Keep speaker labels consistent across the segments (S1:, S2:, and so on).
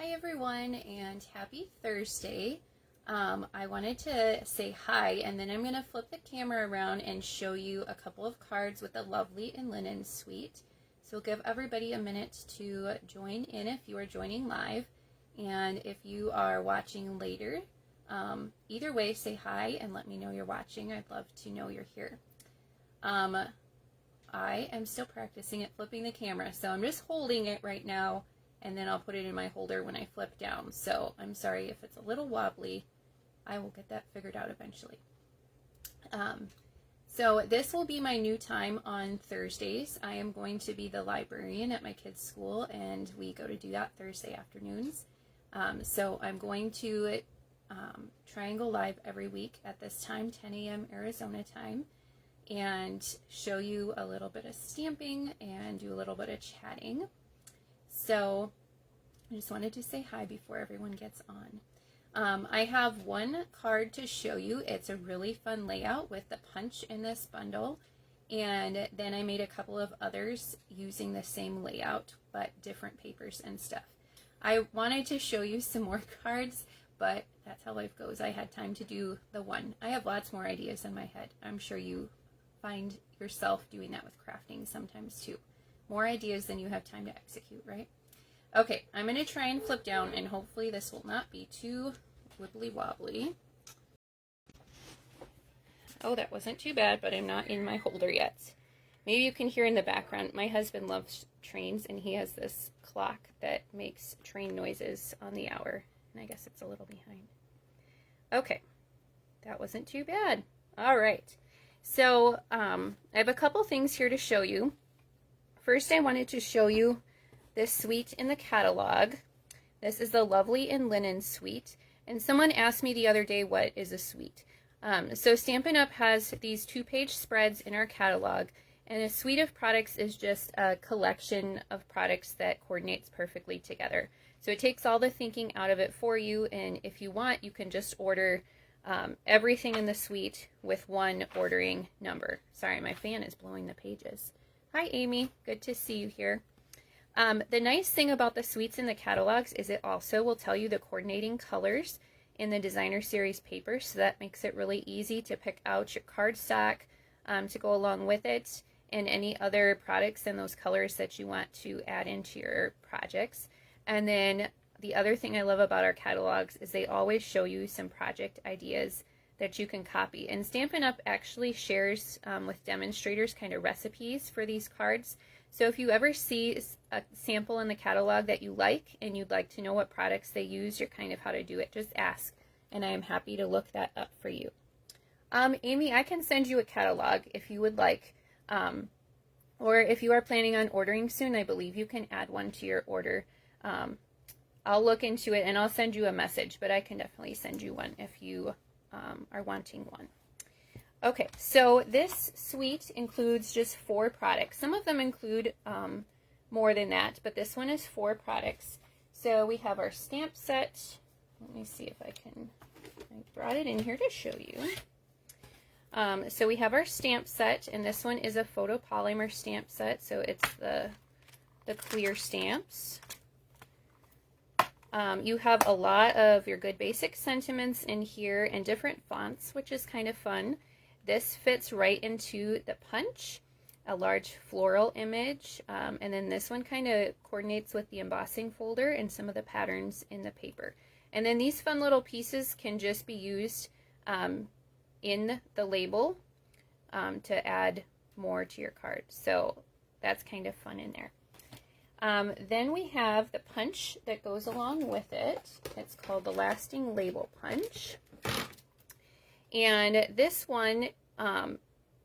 S1: Hi everyone and happy Thursday. I wanted to say hi and then I'm going to flip the camera around and show you a couple of cards with the Lovely in Linen suite. So give everybody a minute to join in if you are joining live, and if you are watching later, either way say hi and let me know you're watching. I'd love to know you're here. I am still practicing at flipping the camera, so I'm just holding it right now and then I'll put it in my holder when I flip down. So I'm sorry if it's a little wobbly. I will get that figured out eventually. So this will be my new time on Thursdays. I am going to be the librarian at my kids' school, and we go to do that Thursday afternoons. So I'm going to try and go live every week at this time, 10 a.m. Arizona time, and show you a little bit of stamping and do a little bit of chatting. So I just wanted to say hi before everyone gets on. I have one card to show you. It's a really fun layout with the punch in this bundle, and then I made a couple of others using the same layout but different papers and stuff. I wanted to show you some more cards, but that's how life goes. I had time to do the one. I have lots more ideas in my head. I'm sure you find yourself doing that with crafting sometimes too. More ideas than you have time to execute, right? Okay, I'm going to try and flip down, and hopefully this will not be too wibbly wobbly. Oh, that wasn't too bad, but I'm not in my holder yet. Maybe you can hear in the background, my husband loves trains, and he has this clock that makes train noises on the hour, and I guess it's a little behind. Okay, that wasn't too bad. All right, so I have a couple things here to show you. First, I wanted to show you this suite in the catalog. This is the Lovely in Linen suite, and someone asked me the other day, what is a suite? So Stampin' Up! Has these 2-page spreads in our catalog, and a suite of products is just a collection of products that coordinates perfectly together. So it takes all the thinking out of it for you, and if you want, you can just order everything in the suite with one ordering number. Sorry, my fan is blowing the pages. Hi Amy, good to see you here. The nice thing about the suites in the catalogs is it also will tell you the coordinating colors in the designer series paper, so that makes it really easy to pick out your cardstock to go along with it, and any other products in those colors that you want to add into your projects. And then the other thing I love about our catalogs is they always show you some project ideas that you can copy. And Stampin' Up! Actually shares with demonstrators kind of recipes for these cards. So if you ever see a sample in the catalog that you like and you'd like to know what products they use or kind of how to do it, just ask, and I am happy to look that up for you. Amy, I can send you a catalog if you would like, or if you are planning on ordering soon, I believe you can add one to your order. I'll look into it and I'll send you a message, but I can definitely send you one if you are wanting one. Okay, so this suite includes just 4 products. Some of them include more than that, but this one is 4 products. So we have our stamp set. Let me see if I brought it in here to show you. So we have our stamp set, and this one is a photopolymer stamp set, so it's the clear stamps. You have a lot of your good basic sentiments in here and different fonts, which is kind of fun. This fits right into the punch, a large floral image, and then this one kind of coordinates with the embossing folder and some of the patterns in the paper. And then these fun little pieces can just be used in the label to add more to your card. So that's kind of fun in there. Then we have the punch that goes along with it. It's called the Lasting Label Punch. And this one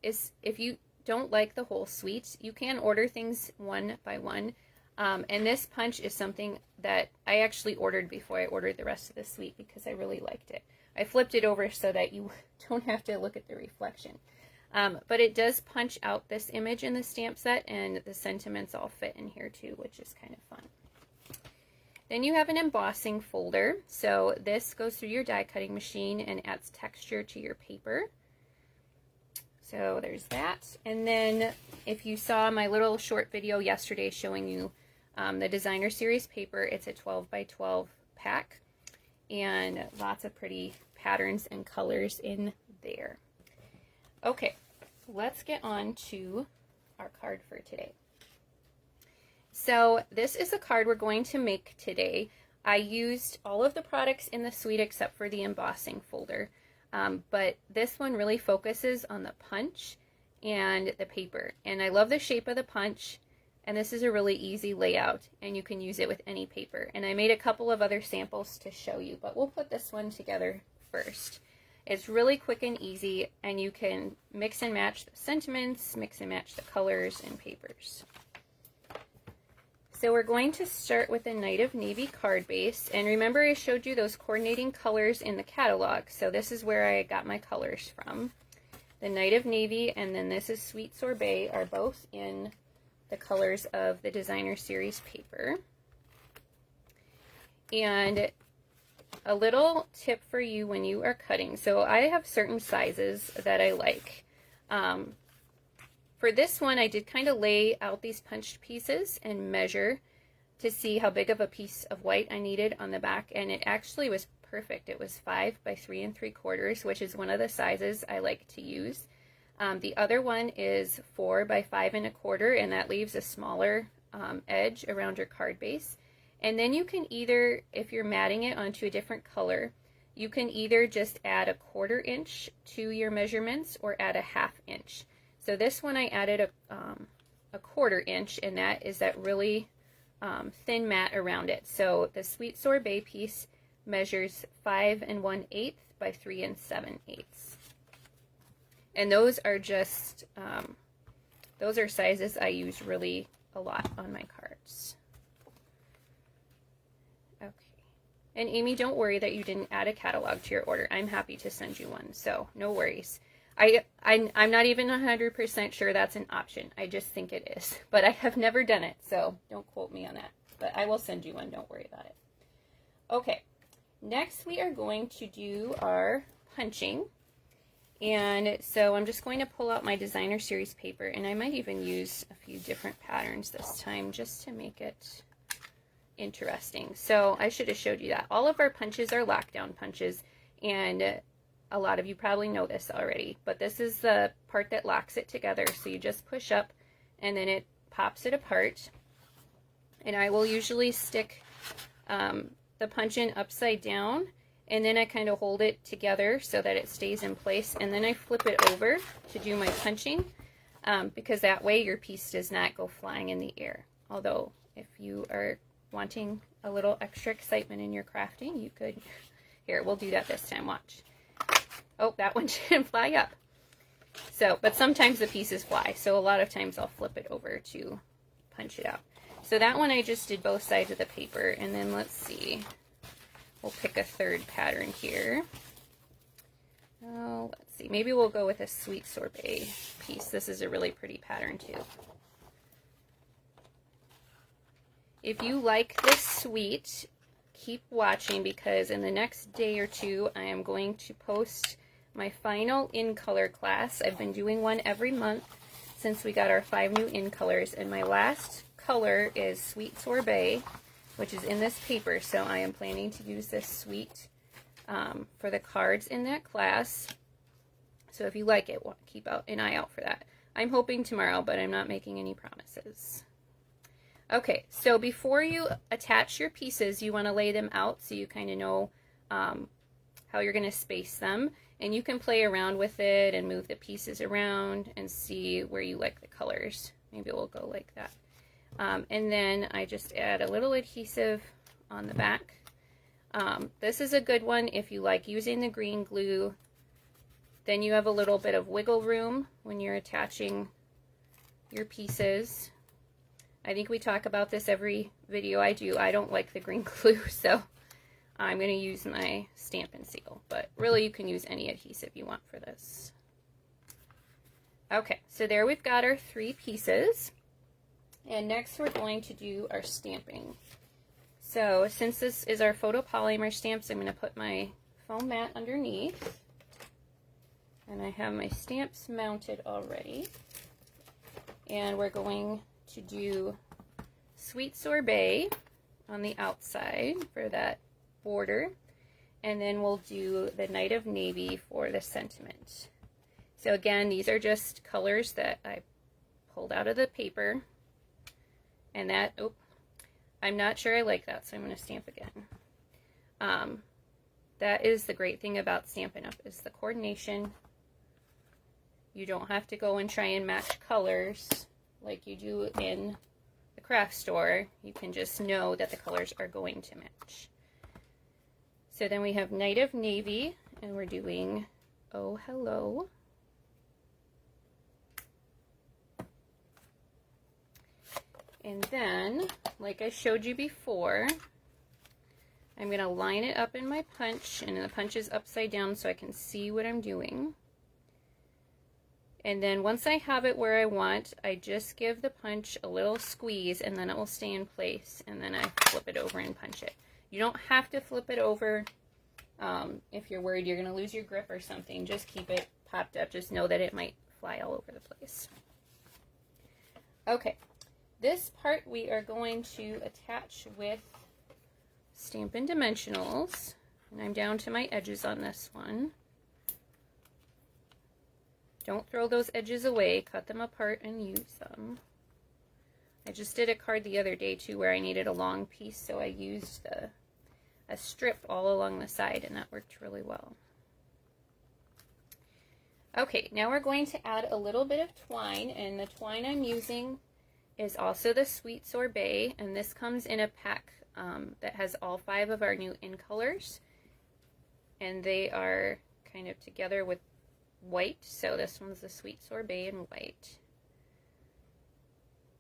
S1: is, if you don't like the whole suite, you can order things one by one. And this punch is something that I actually ordered before I ordered the rest of the suite because I really liked it. I flipped it over so that you don't have to look at the reflection. But it does punch out this image in the stamp set, and the sentiments all fit in here too, which is kind of fun. Then you have an embossing folder. So this goes through your die cutting machine and adds texture to your paper. So there's that. And then if you saw my little short video yesterday showing you the designer series paper. It's a 12 by 12 pack, and lots of pretty patterns and colors in there. Okay, let's get on to our card for today. So this is a card we're going to make today. I used all of the products in the suite except for the embossing folder, but this one really focuses on the punch and the paper, and I love the shape of the punch, and this is a really easy layout, and you can use it with any paper. And I made a couple of other samples to show you, but we'll put this one together first. It's really quick and easy, and you can mix and match the sentiments, mix and match the colors and papers. So we're going to start with a Night of Navy card base, and remember I showed you those coordinating colors in the catalog, so this is where I got my colors from. The Night of Navy and then this is Sweet Sorbet are both in the colors of the designer series paper. And a little tip for you when you are cutting. So I have certain sizes that I like. For this one, I did kind of lay out these punched pieces and measure to see how big of a piece of white I needed on the back, and it actually was perfect. It was 5 by 3 3/4, which is one of the sizes I like to use. The other one is 4 by 5 1/4, and that leaves a smaller edge around your card base. And then you can either, if you're matting it onto a different color, you can either just add a 1/4 inch to your measurements or add a 1/2 inch. So this one I added a 1/4 inch, and that is that really thin mat around it. So the Sweet Sorbet piece measures 5 1/8 by 3 7/8. And those are just, those are sizes I use really a lot on my cards. Okay. And Amy, don't worry that you didn't add a catalog to your order. I'm happy to send you one, so no worries. I'm not even 100% sure that's an option. I just think it is. But I have never done it, so don't quote me on that. But I will send you one. Don't worry about it. Okay. Next, we are going to do our punching. And so I'm just going to pull out my designer series paper, and I might even use a few different patterns this time just to make it interesting. So I should have showed you that. All of our punches are lockdown punches, and a lot of you probably know this already, but this is the part that locks it together. So you just push up and then it pops it apart. And I will usually stick the punch in upside down, and then I kind of hold it together so that it stays in place, and then I flip it over to do my punching, because that way your piece does not go flying in the air. Although if you are wanting a little extra excitement in your crafting, you could, here, we'll do that this time, watch. Oh, that one didn't fly up. So, but sometimes the pieces fly, so a lot of times I'll flip it over to punch it out. So that one I just did both sides of the paper, and then let's see. We'll pick a third pattern here. Oh, let's see. Maybe we'll go with a Sweet Sorbet piece. This is a really pretty pattern too. If you like this suite, keep watching, because in the next day or two I am going to post my final in color class. I've been doing one every month since we got our 5 new in colors, and my last color is Sweet Sorbet, which is in this paper. So I am planning to use this suite for the cards in that class. So if you like it, keep an eye out for that. I'm hoping tomorrow, but I'm not making any promises. Okay, so before you attach your pieces, you want to lay them out so you kind of know how you're going to space them. And you can play around with it and move the pieces around and see where you like the colors. Maybe we'll go like that. And then I just add a little adhesive on the back. This is a good one if you like using the green glue. Then you have a little bit of wiggle room when you're attaching your pieces. I think we talk about this every video I do. I don't like the green glue, so I'm going to use my Stampin' Seal. But really, you can use any adhesive you want for this. Okay, so there we've got our 3 pieces. And next we're going to do our stamping. So since this is our photopolymer stamps, I'm going to put my foam mat underneath. And I have my stamps mounted already. And we're going to do Sweet Sorbet on the outside for that border. And then we'll do the Night of Navy for the sentiment. So again, these are just colors that I pulled out of the paper. And that, oh, I'm not sure I like that, so I'm going to stamp again. That is the great thing about Stampin' Up! Is the coordination. You don't have to go and try and match colors like you do in the craft store. You can just know that the colors are going to match. So then we have Night of Navy, and we're doing Oh Hello. And then, like I showed you before, I'm going to line it up in my punch, and the punch is upside down so I can see what I'm doing. And then once I have it where I want, I just give the punch a little squeeze, and then it will stay in place, and then I flip it over and punch it. You don't have to flip it over if you're worried you're going to lose your grip or something. Just keep it popped up. Just know that it might fly all over the place. Okay. This part we are going to attach with Stampin' Dimensionals, and I'm down to my edges on this one. Don't throw those edges away, cut them apart and use them. I just did a card the other day too where I needed a long piece, so I used a strip all along the side, and that worked really well. Okay, now we're going to add a little bit of twine, and the twine I'm using is also the Sweet Sorbet, and this comes in a pack that has all 5 of our new in colors, and they are kind of together with white. So this one's the Sweet Sorbet in white,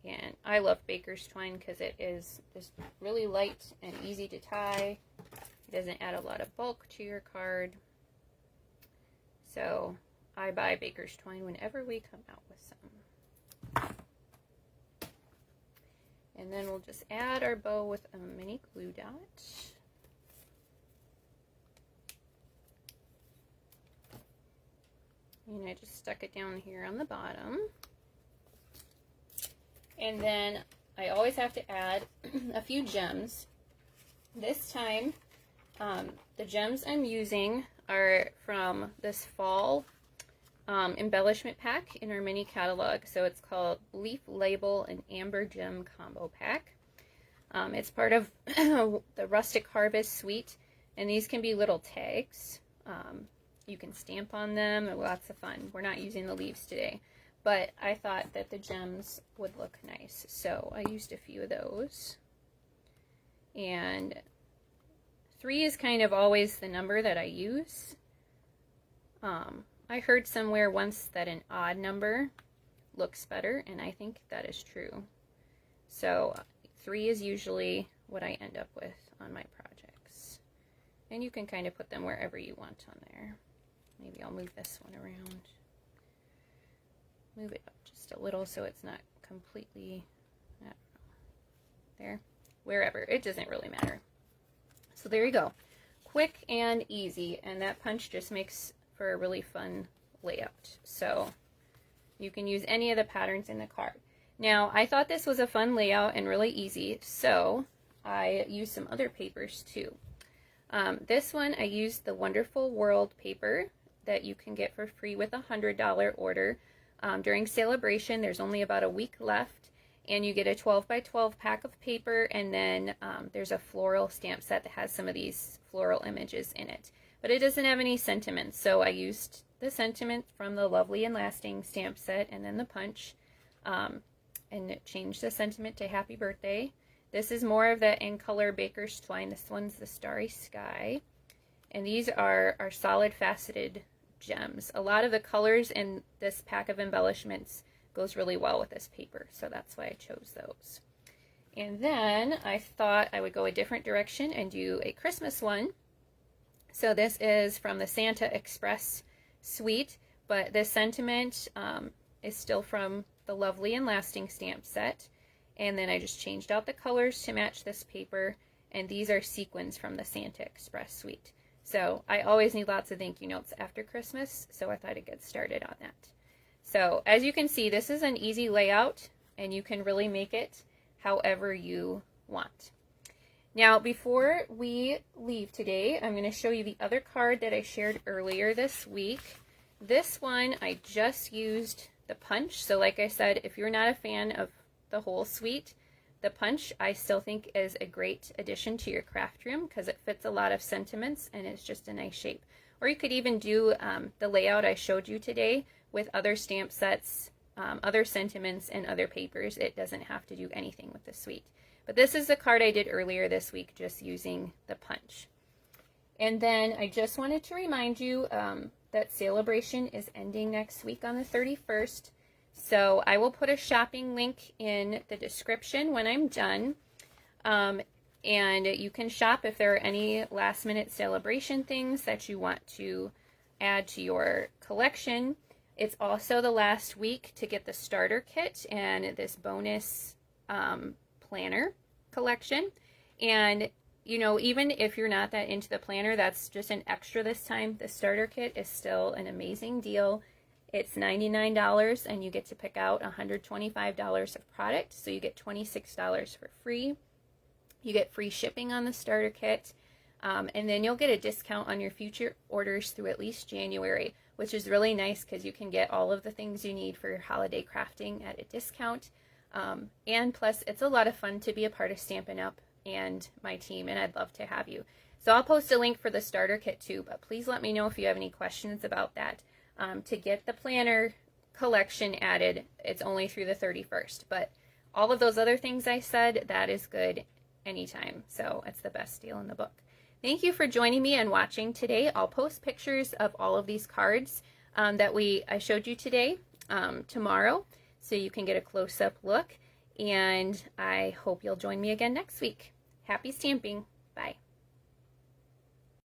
S1: and I love baker's twine because it is just really light and easy to tie. It doesn't add a lot of bulk to your card, so I buy baker's twine whenever we come out with some. And then we'll just add our bow with a mini glue dot. And I just stuck it down here on the bottom. And then I always have to add a few gems. This time, the gems I'm using are from this fall embellishment pack in our mini catalog. So it's called Leaf Label and Amber Gem Combo Pack. It's part of the Rustic Harvest Suite, and these can be little tags. You can stamp on them, and lots of fun. We're not using the leaves today, but I thought that the gems would look nice, so I used a few of those. And 3 is kind of always the number that I use. I heard somewhere once that an odd number looks better, and I think that is true. So 3 is usually what I end up with on my projects. And you can kind of put them wherever you want on there. Maybe I'll move this one around. Move it up just a little so it's not completely, I don't know, there, wherever. It doesn't really matter. So there you go. Quick and easy, and that punch just makes for a really fun layout. So you can use any of the patterns in the card. Now, I thought this was a fun layout and really easy, so I used some other papers too. This one, I used the Wonderful World paper that you can get for free with a $100 order. During Sale-a-bration, there's only about a week left, and you get a 12 by 12 pack of paper, and then there's a floral stamp set that has some of these floral images in it. But it doesn't have any sentiments, so I used the sentiment from the Lovely and Lasting stamp set, and then the punch, and it changed the sentiment to Happy Birthday. This is more of the in color baker's twine. This one's the Starry Sky, and these are our solid faceted gems. A lot of the colors in this pack of embellishments goes really well with this paper, so that's why I chose those. And then I thought I would go a different direction and do a Christmas one. So this is from the Santa Express suite, but this sentiment is still from the Lovely and Lasting stamp set. And then I just changed out the colors to match this paper, and these are sequins from the Santa Express suite. So I always need lots of thank you notes after Christmas, so I thought I'd get started on that. So as you can see, this is an easy layout, and you can really make it however you want. Now, before we leave today, I'm going to show you the other card that I shared earlier this week. This one, I just used the punch. So like I said, if you're not a fan of the whole suite, the punch I still think is a great addition to your craft room because it fits a lot of sentiments and it's just a nice shape. Or you could even do the layout I showed you today with other stamp sets, other sentiments, and other papers. It doesn't have to do anything with the suite. But this is the card I did earlier this week just using the punch. And then I just wanted to remind you that Sale-a-bration is ending next week on the 31st. So I will put a shopping link in the description when I'm done. And you can shop if there are any last minute Sale-a-bration things that you want to add to your collection. It's also the last week to get the starter kit and this bonus planner collection. And you know, even if you're not that into the planner, that's just an extra this time. The starter kit is still an amazing deal. It's $99 and you get to pick out $125 of product. So you get $26 for free. You get free shipping on the starter kit. And then you'll get a discount on your future orders through at least January, which is really nice because you can get all of the things you need for your holiday crafting at a discount. And plus, it's a lot of fun to be a part of Stampin' Up! And my team, and I'd love to have you. So I'll post a link for the starter kit too, but please let me know if you have any questions about that. To get the planner collection added, it's only through the 31st, but all of those other things I said, that is good anytime. So it's the best deal in the book. Thank you for joining me and watching today. I'll post pictures of all of these cards that I showed you today tomorrow, so you can get a close-up look. And I hope you'll join me again next week. Happy stamping. Bye.